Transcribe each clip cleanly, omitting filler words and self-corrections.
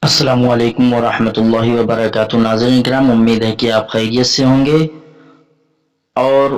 अस्सलामु अलैकुम वरहमतुल्लाहि वबरकातुहू। नाज़रीन किराम, उम्मीद है कि आप खैरियत से होंगे। और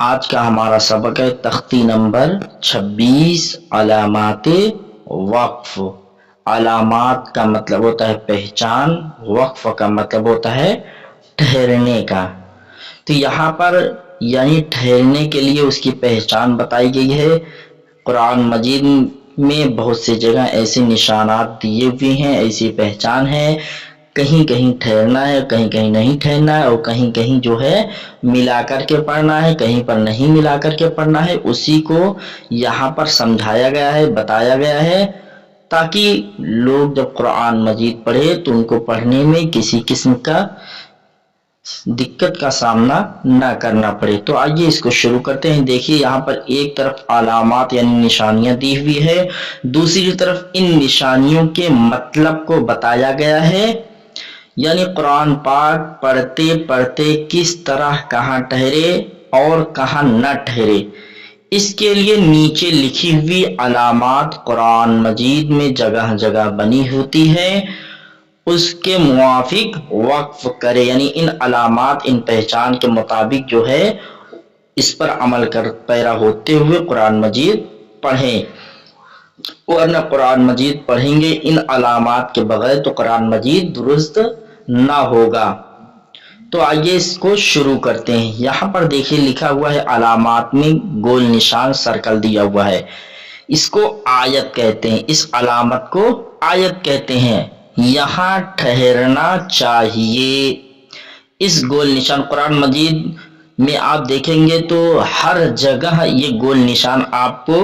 आज का हमारा सबक है तख्ती नंबर 26, अलामाते वक्फ। अलामात का मतलब होता है पहचान, वक्फ का मतलब होता है ठहरने का। तो यहाँ पर यानी ठहरने के लिए उसकी पहचान बताई गई है। कुरान मजीद में बहुत सी जगह ऐसे निशानात दिए हुए हैं, ऐसी पहचान है। कहीं कहीं ठहरना है, कहीं कहीं नहीं ठहरना है, और कहीं कहीं जो है मिला करके पढ़ना है, कहीं पर नहीं मिला करके पढ़ना है। उसी को यहाँ पर समझाया गया है, बताया गया है, ताकि लोग जब कुरान मजीद पढ़े तो उनको पढ़ने में किसी किस्म का दिक्कत का सामना न करना पड़े। तो आइए इसको शुरू करते हैं। देखिए यहाँ पर एक तरफ अलामात यानी निशानियां दी हुई है, दूसरी तरफ इन निशानियों के मतलब को बताया गया है। यानी कुरान पाक पढ़ते पढ़ते किस तरह कहाँ ठहरे और कहाँ न ठहरे, इसके लिए नीचे लिखी हुई अलामात कुरान मजीद में जगह जगह बनी होती है, उसके मुआफिक वक्फ करे। यानी इन अलामात, इन पहचान के मुताबिक जो है इस पर अमल कर पैरा होते हुए कुरान मजीद पढ़ें, वरना कुरान मजीद पढ़ेंगे इन अलामात के बगैर तो कुरान मजीद दुरुस्त ना होगा। तो आइए इसको शुरू करते हैं। यहाँ पर देखिए लिखा हुआ है, अलामात में गोल निशान सर्कल दिया हुआ है, इसको आयत कहते हैं, इस अलामत को आयत कहते हैं। यहाँ ठहरना चाहिए। इस गोल निशान कुरान मजीद में आप देखेंगे तो हर जगह ये गोल निशान आपको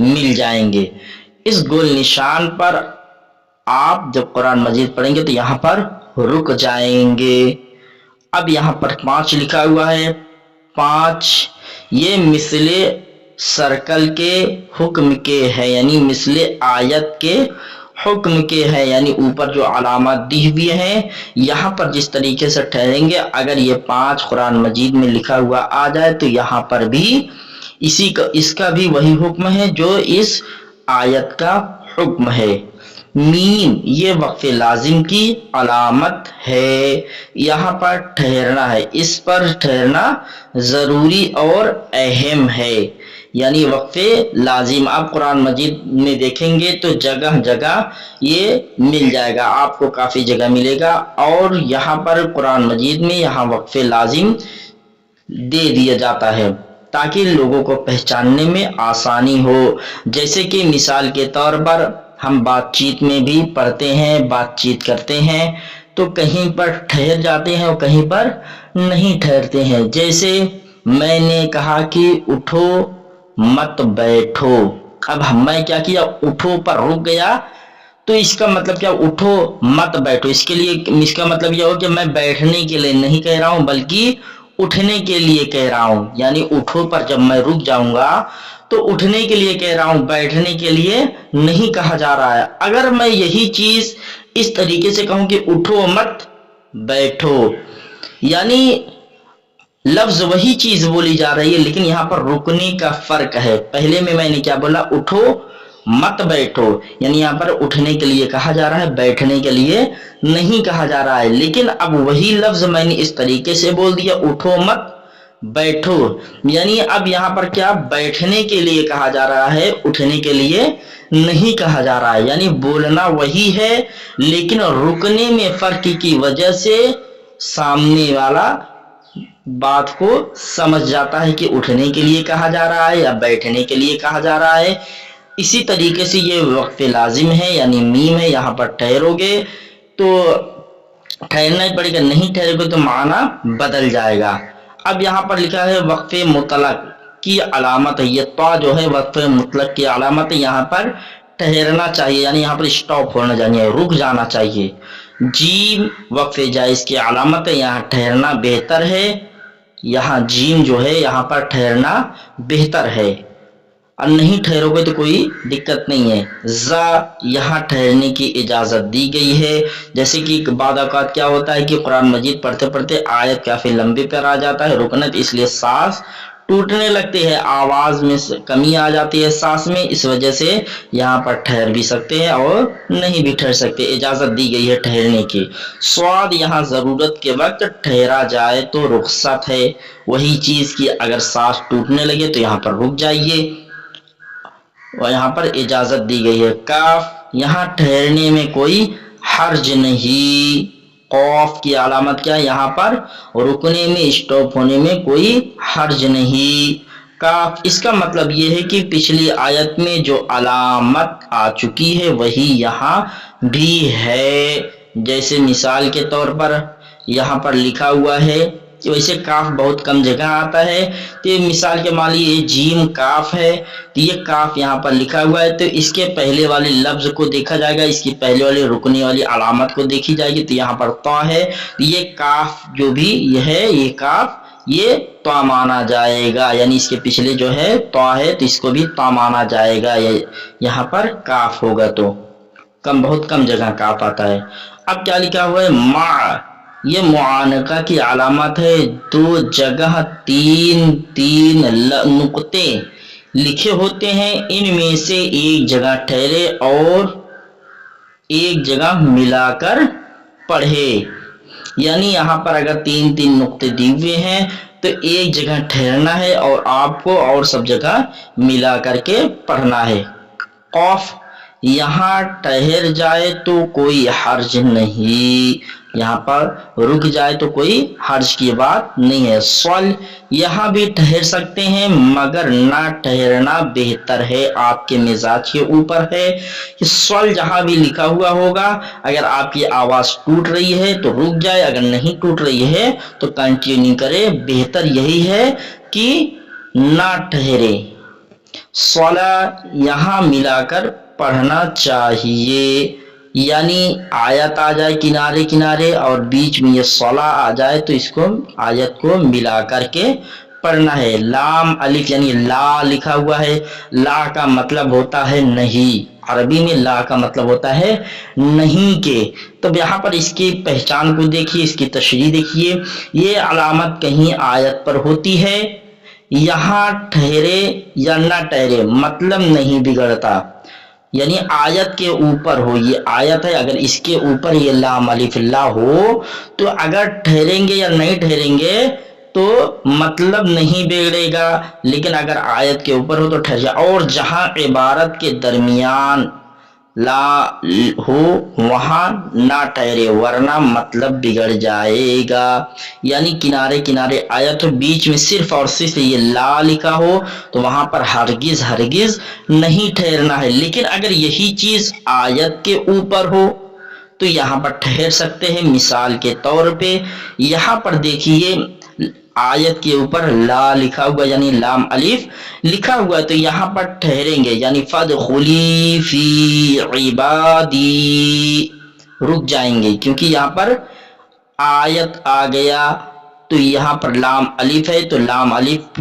मिल जाएंगे। इस गोल निशान पर आप जब कुरान मजीद पढ़ेंगे तो यहाँ पर रुक जाएंगे। अब यहाँ पर 5 लिखा हुआ है, 5 ये मिसले सर्कल के हुक्म के है, यानी मिसले आयत के हुक्म के है। यानी ऊपर जो अलामत दी हुई है, यहाँ पर जिस तरीके से ठहरेंगे, अगर ये 5 कुरान मजीद में लिखा हुआ आ जाए तो यहाँ पर भी इसका भी वही हुक्म है जो इस आयत का हुक्म है। मीम ये वक्फ लाजिम की अलामत है, यहाँ पर ठहरना है, इस पर ठहरना जरूरी और अहम है। यानी वक्फ लाजिम आप कुरान मजीद में देखेंगे तो जगह जगह ये मिल जाएगा, आपको काफी जगह मिलेगा। और यहाँ पर कुरान मजीद में यहाँ वक्फ लाजिम दे दिया जाता है ताकि लोगों को पहचानने में आसानी हो। जैसे कि मिसाल के तौर पर हम बातचीत में भी पढ़ते हैं, बातचीत करते हैं तो कहीं पर ठहर जाते हैं और कहीं पर नहीं ठहरते हैं। जैसे मैंने कहा कि उठो मत बैठो, अब मैं क्या किया, उठो पर रुक गया, तो इसका मतलब क्या, उठो मत बैठो। इसका मतलब यह हो कि मैं बैठने के लिए नहीं कह रहा हूं बल्कि उठने के लिए कह रहा हूं। यानी उठो पर जब मैं रुक जाऊंगा तो उठने के लिए कह रहा हूं, बैठने के लिए नहीं कहा जा रहा है। अगर मैं यही चीज इस तरीके से कहूं कि उठो मत बैठो, यानी लफ्ज वही चीज बोली जा रही है लेकिन यहाँ पर रुकने का फर्क है। पहले में मैंने क्या बोला, उठो मत बैठो, यानी यहाँ पर उठने के लिए कहा जा रहा है, बैठने के लिए नहीं कहा जा रहा है। लेकिन अब वही लफ्ज मैंने इस तरीके से बोल दिया, उठो मत बैठो, यानी अब यहाँ पर क्या, बैठने के लिए कहा जा रहा है, उठने के लिए नहीं कहा जा रहा है। यानी बोलना वही है लेकिन रुकने में फर्क की वजह से सामने वाला बात को समझ जाता है कि उठने के लिए कहा जा रहा है या बैठने के लिए कहा जा रहा है। इसी तरीके से ये वक्फ लाजिम है, यानी मीम है, यहाँ पर ठहरोगे तो ठहरना ही पड़ेगा, नहीं ठहरोगे तो माना बदल जाएगा। अब यहाँ पर लिखा है वक्फ मुतलक की अलामत है, ये तो जो है वक्फ मुतलक की अलामत है, यहाँ पर ठहरना चाहिए, यानी यहाँ पर स्टॉप होना चाहिए, रुक जाना चाहिए। जीम वक्फ जायज की अलामत है, यहाँ ठहरना बेहतर है, यहाँ जीम जो है यहाँ पर ठहरना बेहतर है, और नहीं ठहरोगे तो कोई दिक्कत नहीं है। जा यहाँ ठहरने की इजाजत दी गई है। जैसे कि बाद औक़ात क्या होता है कि कुरान मजीद पढ़ते पढ़ते आयत काफी लंबे पर आ जाता है, रुकना, तो इसलिए सांस ٹوٹنے لگتے ہیں, آواز میں کمی آ جاتی ہے سانس میں, اس وجہ سے یہاں پر ٹھہر بھی سکتے ہیں اور نہیں بھی ٹھہر سکتے, اجازت دی گئی ہے ٹھہرنے کی. سواد یہاں ضرورت کے وقت ٹھہرا جائے تو رخصت ہے, وہی چیز کی اگر سانس ٹوٹنے لگے تو یہاں پر رک جائیے, اور یہاں پر اجازت دی گئی ہے. کاف یہاں ٹھہرنے میں کوئی حرج نہیں, قوف کی علامت کیا ہے یہاں پر رکنے میں, اسٹاپ ہونے میں کوئی حرج نہیں. کاف اس کا مطلب یہ ہے کہ پچھلی آیت میں جو علامت آ چکی ہے وہی یہاں بھی ہے, جیسے مثال کے طور پر یہاں پر لکھا ہوا ہے, ویسے کاف بہت کم جگہ آتا ہے, تو یہ مثال کے مان لیے یہ جیم کاف ہے, تو یہ کاف یہاں پر لکھا ہوا ہے, تو اس کے پہلے والے لفظ کو دیکھا جائے گا, اس کی پہلے والی رکنے والی علامت کو دیکھی جائے گی, تو یہاں پر طا ہے, یہ کاف جو بھی یہ ہے یہ کاف یہ طا مانا جائے گا, یعنی اس کے پچھلے جو ہے طا ہے تو اس کو بھی طا مانا جائے گا, یہاں پر کاف ہوگا تو بہت کم جگہ کاف آتا ہے. اب کیا لکھا ہوا ہے مع, یہ معانقہ کی علامت ہے, دو جگہ تین نقطے لکھے ہوتے ہیں, ان میں سے ایک جگہ ٹھہرے اور ایک جگہ ملا کر پڑھے, یعنی یہاں پر اگر تین نقطے دیے ہوئے ہیں تو ایک جگہ ٹھہرنا ہے اور آپ کو اور سب جگہ ملا کر کے پڑھنا ہے. قوف یہاں ٹھہر جائے تو کوئی حرج نہیں, یہاں پر رک جائے تو کوئی حرج کی بات نہیں ہے. صل یہاں بھی ٹھہر سکتے ہیں مگر نہ ٹھہرنا بہتر ہے, آپ کے مزاج کے اوپر ہے کہ صل جہاں بھی لکھا ہوا ہوگا اگر آپ کی آواز ٹوٹ رہی ہے تو رک جائے, اگر نہیں ٹوٹ رہی ہے تو کنٹینیو کرے, بہتر یہی ہے کہ نہ ٹھہرے. صلا یہاں ملا کر پڑھنا چاہیے, یعنی آیت آ جائے کنارے کنارے اور بیچ میں یہ صلا آ جائے تو اس کو آیت کو ملا کر کے پڑھنا ہے. لام الف یعنی لا لکھا ہوا ہے, لا کا مطلب ہوتا ہے نہیں, عربی میں لا کا مطلب ہوتا ہے نہیں کے, تو یہاں پر اس کی پہچان کو دیکھیے, اس کی تشریح دیکھیے, یہ علامت کہیں آیت پر ہوتی ہے, یہاں ٹھہرے یا نہ ٹھہرے مطلب نہیں بگڑتا, یعنی آیت کے اوپر ہو, یہ آیت ہے اگر اس کے اوپر یہ لام الف لا ہو تو اگر ٹھہریں گے یا نہیں ٹھہریں گے تو مطلب نہیں بگڑے گا, لیکن اگر آیت کے اوپر ہو تو ٹھہر جائے, اور جہاں عبارت کے درمیان لا ہو وہاں نہ ٹھہرے ورنہ مطلب بگڑ جائے گا, یعنی کنارے کنارے آیت ہو بیچ میں صرف اور صرف یہ لا لکھا ہو تو وہاں پر ہرگز ہرگز نہیں ٹھہرنا ہے, لیکن اگر یہی چیز آیت کے اوپر ہو تو یہاں پر ٹھہر سکتے ہیں. مثال کے طور پہ یہاں پر دیکھیے آیت کے اوپر لا لکھا ہوا یعنی لام الف لکھا ہوا تو یہاں پر ٹھہریں گے, یعنی فادخلی فی عبادی, رک جائیں گے کیونکہ یہاں پر آیت آ گیا تو یہاں پر لام الف ہے تو لام الف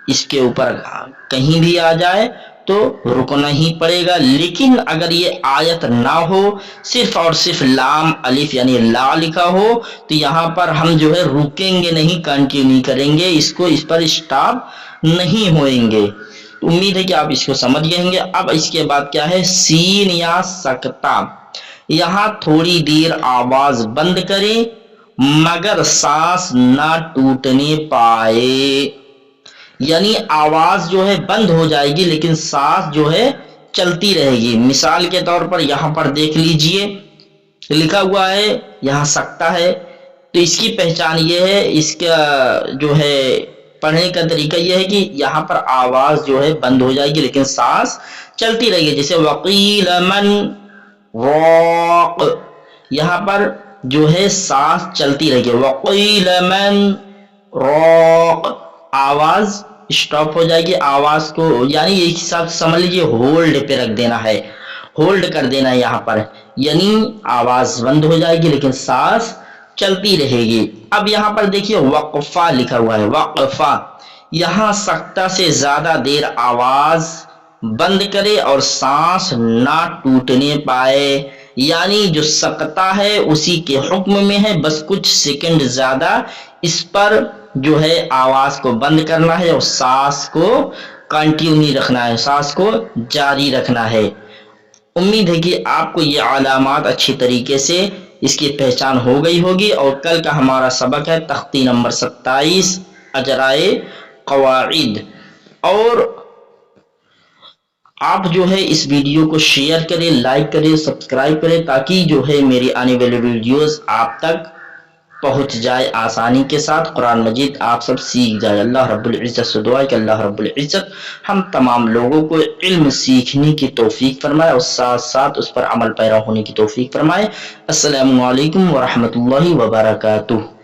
اس کے اوپر کہیں بھی آ جائے تو رکنا ہی پڑے گا. لیکن اگر یہ آیت نہ ہو صرف اور صرف لام الف یعنی لا لکھا ہو تو یہاں پر ہم جو ہے رکیں گے نہیں, کنٹینیو کریں گے, اس پر اسٹاپ نہیں ہوئیں گے. امید ہے کہ آپ اس کو سمجھ گئے ہوں گے. اب اس کے بعد کیا ہے سین یا سکتہ, یہاں تھوڑی دیر آواز بند کریں مگر سانس نہ ٹوٹنے پائے, یعنی آواز جو ہے بند ہو جائے گی لیکن سانس جو ہے چلتی رہے گی. مثال کے طور پر یہاں پر دیکھ لیجئے لکھا ہوا ہے یہاں سکتہ ہے, تو اس کی پہچان یہ ہے, اس کا جو ہے پڑھنے کا طریقہ یہ ہے کہ یہاں پر آواز جو ہے بند ہو جائے گی لیکن سانس چلتی رہے گی, جیسے وقیل من راق, یہاں پر جو ہے سانس چلتی رہے گی, وقیل من راق, آواز اسٹاپ ہو جائے گی, آواز کو یعنی ایک حساب سے سمجھ لیجیے ہولڈ پہ رکھ دینا ہے, ہولڈ کر دینا ہے یہاں پر, یعنی آواز بند ہو جائے گی لیکن سانس چلتی رہے گی. اب یہاں پر دیکھیے وقفہ لکھا ہوا ہے, وقفہ یہاں سکتہ سے زیادہ دیر آواز بند کرے اور سانس نہ ٹوٹنے پائے, یعنی جو سکتہ ہے اسی کے حکم میں ہے, بس کچھ سیکنڈ زیادہ اس پر जो है आवाज को बंद करना है और सांस को कंटिन्यू रखना है, सांस को जारी रखना है। उम्मीद है कि आपको ये अलामात अच्छी तरीके से इसकी पहचान हो गई होगी। और कल का हमारा सबक है तख्ती नंबर 27 अजराए कवाइद। और आप जो है इस वीडियो को शेयर करें, लाइक करें, सब्सक्राइब करें, ताकि जो है मेरी आने वाली वीडियोस आप तक पहुंच जाए आसानी के साथ, कुरान मजीद आप सब सीख जाए। अल्लाह रब्बुल इज्जत से दुआ है कि अल्लाह रब्बुल इज्जत हम तमाम लोगों को इल्म सीखने की तौफीक फरमाए और साथ साथ उस पर अमल पैरा होने की तौफीक फरमाए। अस्सलामु अलैकुम व रहमतुल्लाहि व बरकातुहू।